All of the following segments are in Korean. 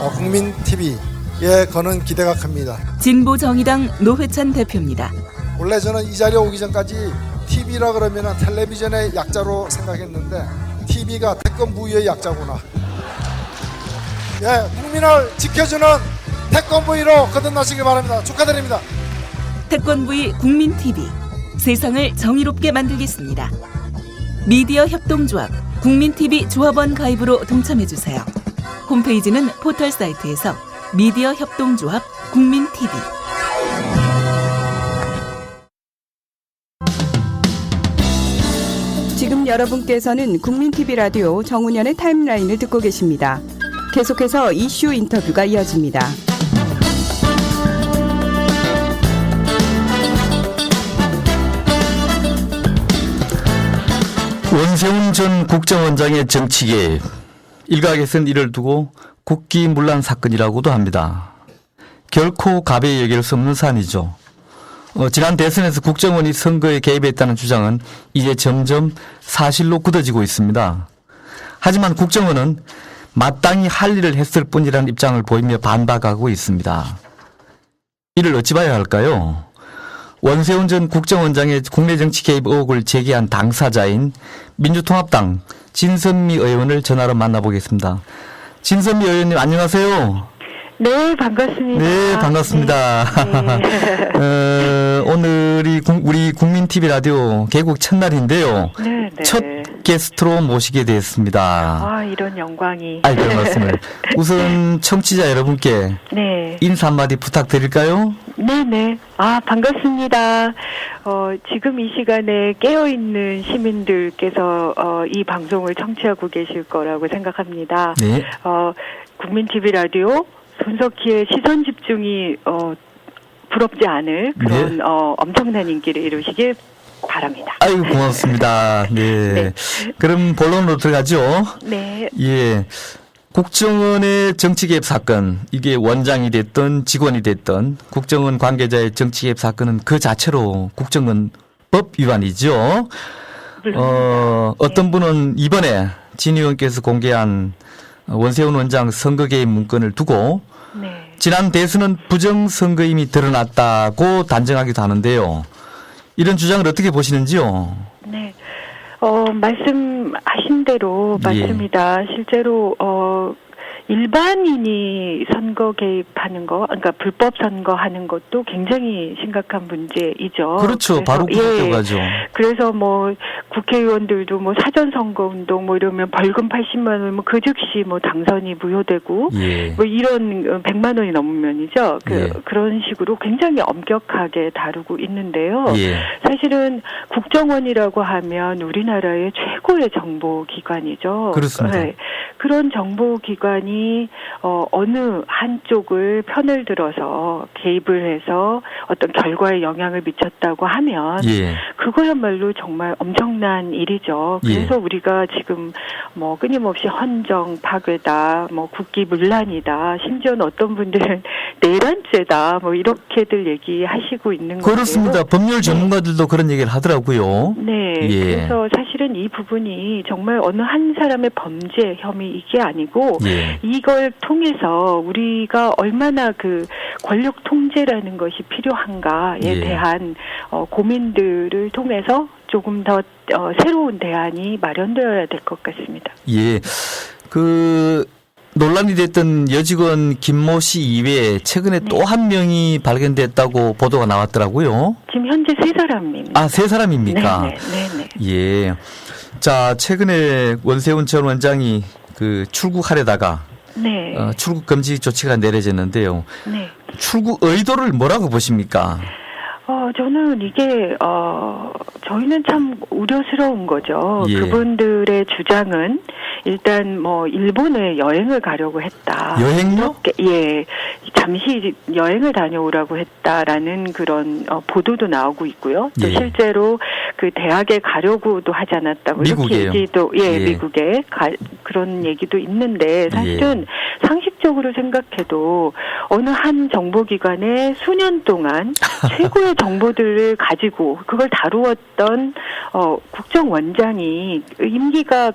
국민 TV에 거는 기대가 큽니다. 진보정의당 노회찬 대표입니다. 원래 저는 이 자리에 오기 전까지 TV라 그러면 텔레비전의 약자로 생각했는데 TV가 태권부의 약자구나. 예, 국민을 지켜주는 태권부의로 거듭나시길 바랍니다. 축하드립니다. 태권부의 국민TV, 세상을 정의롭게 만들겠습니다. 미디어 협동조합 국민TV 조합원 가입으로 동참해주세요. 홈페이지는 포털 사이트에서 미디어 협동조합 국민TV. 지금 여러분께서는 국민TV 라디오 정운현의 타임라인을 듣고 계십니다. 계속해서 이슈 인터뷰가 이어집니다. 원세훈 전 국정원장의 정치 개입. 일각에서는 이를 두고 국기문란 사건이라고도 합니다. 결코 가벼이 여길 수 없는 사안이죠. 지난 대선에서 국정원이 선거에 개입했다는 주장은 이제 점점 사실로 굳어지고 있습니다. 하지만 국정원은 마땅히 할 일을 했을 뿐이라는 입장을 보이며 반박하고 있습니다. 이를 어찌 봐야 할까요? 원세훈 전 국정원장의 국내 정치 개입 의혹을 제기한 당사자인 민주통합당 진선미 의원을 전화로 만나보겠습니다. 진선미 의원님 안녕하세요. 네, 반갑습니다. 네, 반갑습니다. 네. 오늘이 우리 국민TV 라디오 개국 첫날인데요. 네, 네. 첫 게스트로 모시게 되었습니다. 아, 이런 영광이. 아이, 별 말씀을. 우선 청취자 여러분께 네. 인사 한마디 부탁드릴까요? 네네. 아, 반갑습니다. 지금 이 시간에 깨어있는 시민들께서 이 방송을 청취하고 계실 거라고 생각합니다. 네. 국민TV 라디오 손석희의 시선 집중이 부럽지 않을 그런 네. 엄청난 인기를 이루시길 바랍니다. 아이고, 고맙습니다. 네. 네. 그럼 본론으로 들어가죠. 네. 예. 국정원의 정치 개입 사건, 이게 원장이 됐든 직원이 됐든 국정원 관계자의 정치 개입 사건은 그 자체로 국정원 법 위반이죠. 어떤 분은 이번에 진 의원께서 공개한 원세훈 원장 선거 개입 문건을 두고 네. 지난 대선은 부정선거임이 드러났다고 단정하기도 하는데요. 이런 주장을 어떻게 보시는지요? 네. 말씀하신 대로 맞습니다. 실제로, 일반인이 선거 개입하는 거, 그러니까 불법 선거하는 것도 굉장히 심각한 문제이죠. 그렇죠. 바로 그거죠. 그래서 뭐 국회의원들도 뭐 사전 선거 운동 뭐 이러면 벌금 80만 원, 뭐 그 즉시 뭐 당선이 무효되고 예. 뭐 이런 100만 원이 넘으면이죠. 예. 그런 식으로 굉장히 엄격하게 다루고 있는데요. 예. 사실은 국정원이라고 하면 우리나라의 최고의 정보기관이죠. 그렇습니다. 네. 그런 정보기관이 어느 한쪽을 편을 들어서 개입을 해서 어떤 결과에 영향을 미쳤다고 하면 예. 그거야말로 정말 엄청난 일이죠. 그래서 우리가 지금 뭐 끊임없이 헌정 파괴다, 뭐 국기문란이다, 심지어는 어떤 분들은 내란죄다, 뭐 이렇게들 얘기하시고 있는 거예요. 그렇습니다. 법률 전문가들도 그런 얘기를 하더라고요. 네. 예. 그래서 사실은 이 부분이 정말 어느 한 사람의 범죄 혐의 이게 아니고 예. 이걸 통해서 우리가 얼마나 그 권력 통제라는 것이 필요한가에 예. 대한 고민들을 통해서 조금 더 새로운 대안이 마련되어야 될 것 같습니다. 예. 논란이 됐던 여직원 김모 씨 이외에 최근에 또 한 명이 발견됐다고 보도가 나왔더라고요. 지금 현재 3사람입니다. 아, 3사람입니까? 네네. 예. 자, 최근에 원세훈 전 원장이 출국하려다가 네. 출국 금지 조치가 내려졌는데요. 네. 출국 의도를 뭐라고 보십니까? 저는 이게 저희는 참 우려스러운 거죠. 예. 그분들의 주장은 일단 뭐 일본에 여행을 가려고 했다. 여행요? 예. 잠시 여행을 다녀오라고 했다라는 그런 보도도 나오고 있고요. 또 예. 실제로 그 대학에 가려고도 하지 않았다. 뭐 이렇게 미국에요? 얘기도 예. 미국에 그런 얘기도 있는데 사실은 상식적으로 생각해도 어느 한 정보기관에 수년 동안 최고의 정보들을 가지고 그걸 다루었던 국정원장이 임기가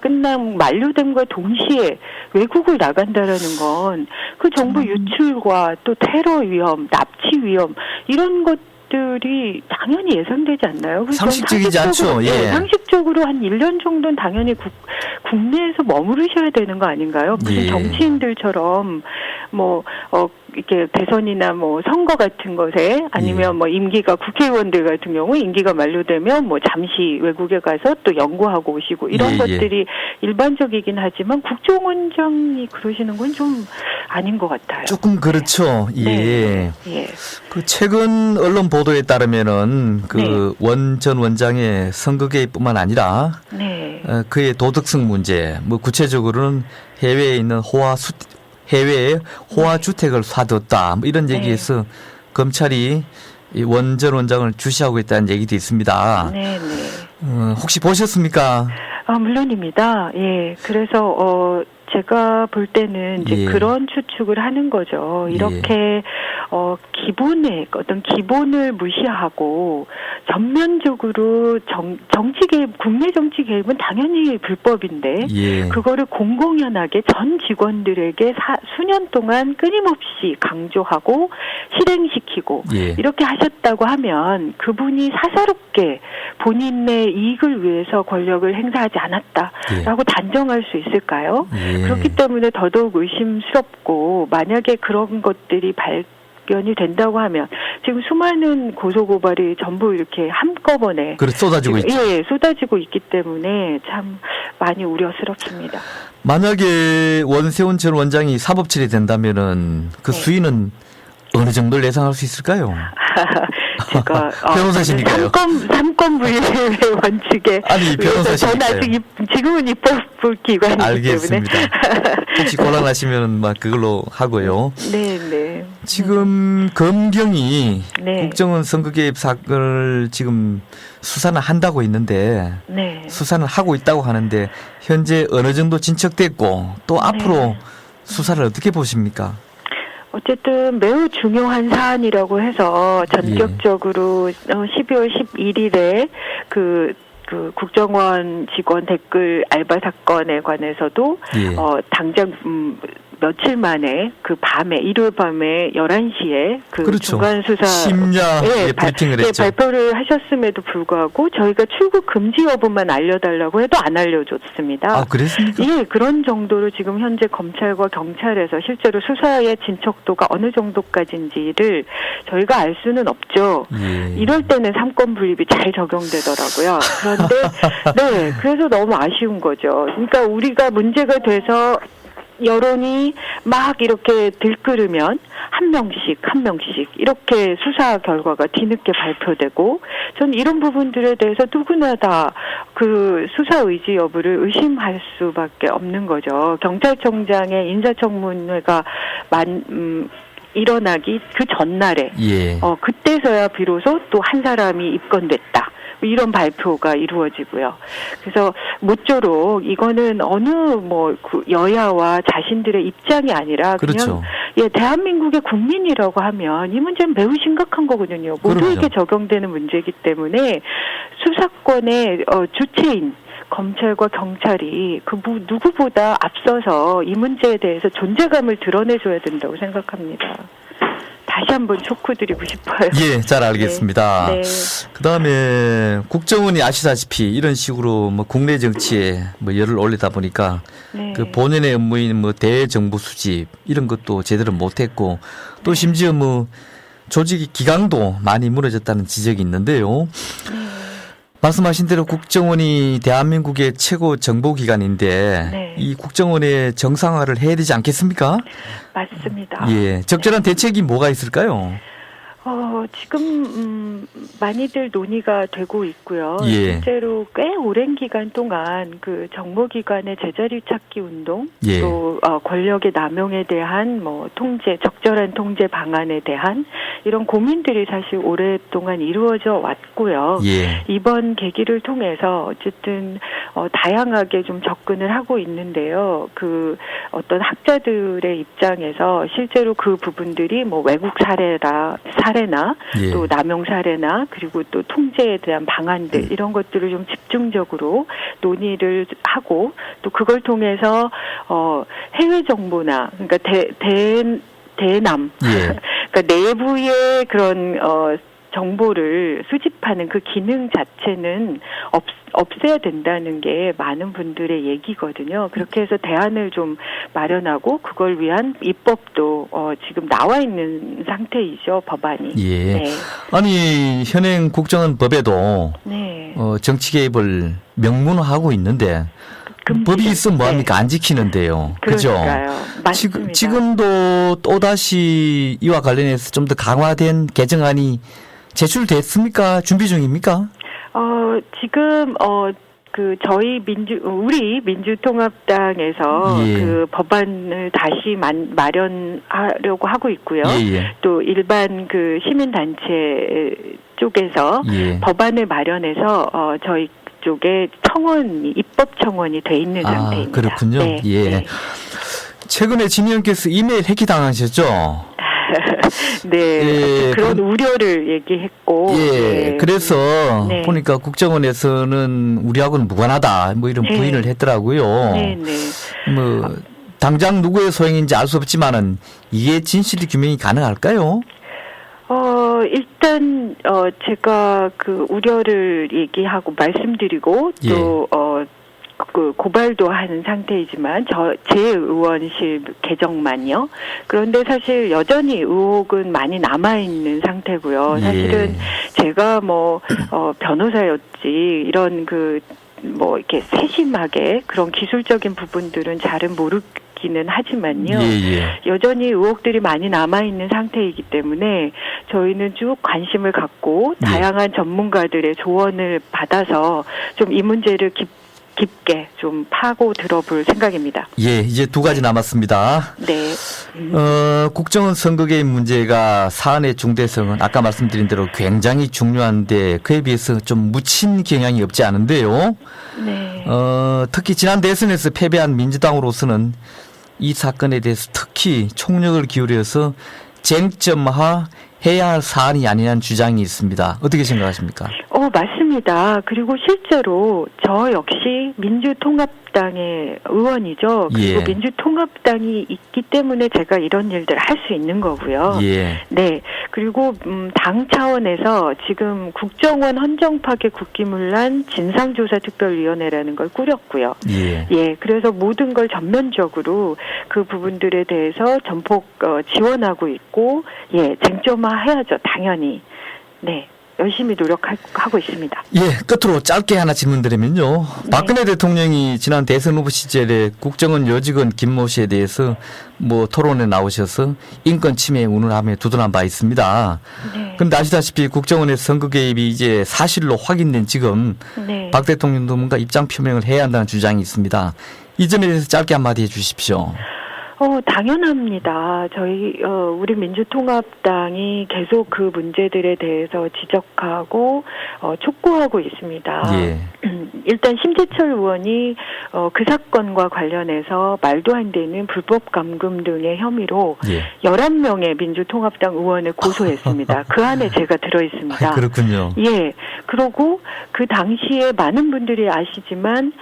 만료됨과 동시에 외국을 나간다라는 건 그 정보 유출과 또 테러 위험, 납치 위험 이런 것들이 당연히 예상되지 않나요? 그래서 상식적이지 않죠. 예. 상식적으로 한 1년 정도는 당연히 국내에서 머무르셔야 되는 거 아닌가요? 무슨 예. 정치인들처럼 이렇게 대선이나 선거 같은 것에 아니면 임기가 국회의원들 같은 경우 임기가 만료되면 잠시 외국에 가서 또 연구하고 오시고 이런 예, 것들이 일반적이긴 하지만 국정원장이 그러시는 건 좀 아닌 것 같아요. 조금 그렇죠. 예. 네. 예. 그 최근 언론 보도에 따르면은 그 원 전 원장의 선거 개입뿐만 아니라 네. 그의 도덕성 문제, 구체적으로는 해외에 있는 해외에 호화 주택을 사뒀다 이런 얘기에서 검찰이 원 전 원장을 주시하고 있다는 얘기도 있습니다. 네. 혹시 보셨습니까? 물론입니다. 예. 그래서 제가 볼 때는 이제 그런 추측을 하는 거죠. 이렇게 기본의 어떤 기본을 무시하고 전면적으로 정치 개입, 국내 정치 개입은 당연히 불법인데 그거를 공공연하게 전 직원들에게 수년 동안 끊임없이 강조하고 실행시키고 이렇게 하셨다고 하면 그분이 사사롭게 본인의 이익을 위해서 권력을 행사하지 않았다라고 단정할 수 있을까요? 그렇기 때문에 더더욱 의심스럽고 만약에 그런 것들이 발견이 된다고 하면 지금 수많은 고소고발이 전부 이렇게 한꺼번에 쏟아지고 있죠. 쏟아지고 있기 때문에 참 많이 우려스럽습니다. 만약에 원세훈 전 원장이 사법 처리된다면은 그 수위는 어느 정도를 예상할 수 있을까요? 제가 변호사시니까요. 삼권분립의 원칙에 아니 변호사시니까요. 저는 아직 지금은 입법 기관이기 알겠습니다. 때문에 혹시 곤란하시면 그걸로 하고요. 네. 지금 검경이 국정원 선거 개입 사건을 지금 수사는 한다고 있는데 수사는 하고 있다고 하는데 현재 어느 정도 진척됐고 또 앞으로 수사를 어떻게 보십니까? 어쨌든 매우 중요한 사안이라고 해서 전격적으로 12월 11일에 그 국정원 직원 댓글 알바 사건에 관해서도 당장 며칠 만에 그 밤에 일요일 밤에 11시에 그 중간 수사 심야 브리핑을 했죠. 발표를 하셨음에도 불구하고 저희가 출국 금지 여부만 알려달라고 해도 안 알려줬습니다. 아, 그랬습니까? 예, 그런 정도로 지금 현재 검찰과 경찰에서 실제로 수사의 진척도가 어느 정도까지인지를 저희가 알 수는 없죠. 이럴 때는 삼권 분립이 잘 적용되더라고요. 그런데 그래서 너무 아쉬운 거죠. 그러니까 우리가 문제가 돼서 여론이 막 이렇게 들끓으면 한 명씩 이렇게 수사 결과가 뒤늦게 발표되고 전 이런 부분들에 대해서 누구나 다 그 수사 의지 여부를 의심할 수밖에 없는 거죠. 경찰청장의 인사청문회가 일어나기 그 전날에 그때서야 비로소 또 한 사람이 입건됐다. 이런 발표가 이루어지고요. 그래서 모쪼록 이거는 어느 여야와 자신들의 입장이 아니라 그냥 대한민국의 국민이라고 하면 이 문제는 매우 심각한 거거든요. 모두에게 적용되는 문제이기 때문에 수사권의 주체인 검찰과 경찰이 누구보다 앞서서 이 문제에 대해서 존재감을 드러내줘야 된다고 생각합니다. 다시 한번 촉구드리고 싶어요. 예, 잘 알겠습니다. 그다음에 국정원이 아시다시피 이런 식으로 국내 정치에 열을 올리다 보니까 그 본연의 업무인 대정부 수집 이런 것도 제대로 못했고 또 심지어 조직의 기강도 많이 무너졌다는 지적이 있는데요. 말씀하신 대로 국정원이 대한민국의 최고 정보기관인데 이 국정원의 정상화를 해야 되지 않겠습니까? 맞습니다. 적절한 대책이 뭐가 있을까요? 지금 많이들 논의가 되고 있고요. 예. 실제로 꽤 오랜 기간 동안 그 정보기관의 제자리 찾기 운동, 예. 또 권력의 남용에 대한 적절한 통제 방안에 대한 이런 고민들이 사실 오랫동안 이루어져 왔고요. 예. 이번 계기를 통해서 어쨌든 다양하게 좀 접근을 하고 있는데요. 그 어떤 학자들의 입장에서 실제로 그 부분들이 외국 사례나 예. 또 남용 사례나 그리고 또 통제에 대한 방안들 이런 것들을 좀 집중적으로 논의를 하고 또 그걸 통해서 해외 정보나 그러니까 대남 예. 그러니까 내부의 그런 정보를 수집하는 그 기능 자체는 없애야 된다는 게 많은 분들의 얘기거든요. 그렇게 해서 대안을 좀 마련하고 그걸 위한 입법도 지금 나와 있는 상태이죠, 법안이. 예. 네. 아니 현행 국정원 법에도 네. 정치 개입을 명문화하고 있는데 법이 있으면 뭐합니까? 안 지키는데요. 그죠? 그러니까요. 맞습니다. 지금도 또다시 이와 관련해서 좀 더 강화된 개정안이 제출됐습니까? 준비 중입니까? 지금 우리 민주통합당에서 예. 그 법안을 다시 마련하려고 하고 있고요. 예. 또 일반 그 시민단체 쪽에서 예. 법안을 마련해서 저희 쪽에 입법 청원이 돼 있는 상태입니다. 그렇군요. 네. 예. 네. 최근에 진 의원께서 이메일 해키 당하셨죠? 네, 예, 그런 우려를 얘기했고. 예, 네. 그래서 네. 보니까 국정원에서는 우리하고는 무관하다, 이런 네. 부인을 했더라고요. 네, 네. 당장 누구의 소행인지 알 수 없지만은 이게 진실 규명이 가능할까요? 일단 제가 그 우려를 얘기하고 말씀드리고 또 그 고발도 하는 상태이지만 제 의원실 계정만요. 그런데 사실 여전히 의혹은 많이 남아 있는 상태고요. 사실은 제가 변호사였지 이런 이렇게 세심하게 그런 기술적인 부분들은 잘은 모르기는 하지만요. 여전히 의혹들이 많이 남아 있는 상태이기 때문에 저희는 쭉 관심을 갖고 다양한 전문가들의 조언을 받아서 좀 이 문제를 깊게 좀 파고 들어볼 생각입니다. 예, 이제 2가지 남았습니다. 네. 국정원 선거 개입 문제가 사안의 중대성은 아까 말씀드린 대로 굉장히 중요한데 그에 비해서 좀 묻힌 경향이 없지 않은데요. 네. 특히 지난 대선에서 패배한 민주당으로서는 이 사건에 대해서 특히 총력을 기울여서 쟁점화해야 할 사안이 아니냐는 주장이 있습니다. 어떻게 생각하십니까? 맞습니다. 그리고 실제로 저 역시 민주통합당의 의원이죠. 그리고 민주통합당이 있기 때문에 제가 이런 일들을 할 수 있는 거고요. 네. 그리고 당 차원에서 지금 국정원 헌정파괴 국기문란 진상조사특별위원회라는 걸 꾸렸고요. 그래서 모든 걸 전면적으로 그 부분들에 대해서 전폭 지원하고 있고 쟁점화해야죠. 당연히. 네. 열심히 노력하고 있습니다. 끝으로 짧게 하나 질문드리면요. 박근혜 대통령이 지난 대선 후보 시절에 국정원 여직원 김모 씨에 대해서 토론에 나오셔서 인권 침해에 운운하며 두둔한 바 있습니다. 그런데 아시다시피 국정원의 선거 개입이 이제 사실로 확인된 지금 박 대통령도 뭔가 입장 표명을 해야 한다는 주장이 있습니다. 이 점에 대해서 짧게 한마디 해 주십시오. 당연합니다. 우리 민주통합당이 계속 그 문제들에 대해서 지적하고, 촉구하고 있습니다. 일단 심재철 의원이, 그 사건과 관련해서 말도 안 되는 불법 감금 등의 혐의로 11명의 민주통합당 의원을 고소했습니다. 그 안에 제가 들어있습니다. 그렇군요. 그러고 그 당시에 많은 분들이 아시지만,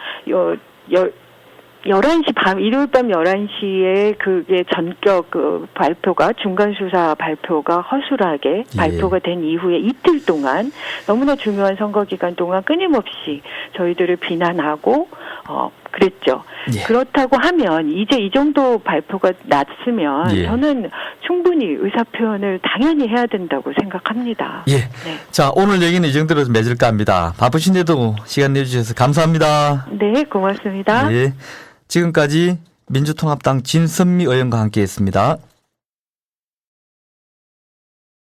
11시 일요일 밤 11시에 그게 전격 발표가, 중간수사 발표가 허술하게 발표가 된 이후에 이틀 동안 너무나 중요한 선거 기간 동안 끊임없이 저희들을 비난하고, 그랬죠. 그렇다고 하면 이제 이 정도 발표가 났으면 저는 충분히 의사표현을 당연히 해야 된다고 생각합니다. 자, 오늘 얘기는 이 정도로 맺을까 합니다. 바쁘신데도 시간 내주셔서 감사합니다. 네, 고맙습니다. 지금까지 민주통합당 진선미 의원과 함께했습니다.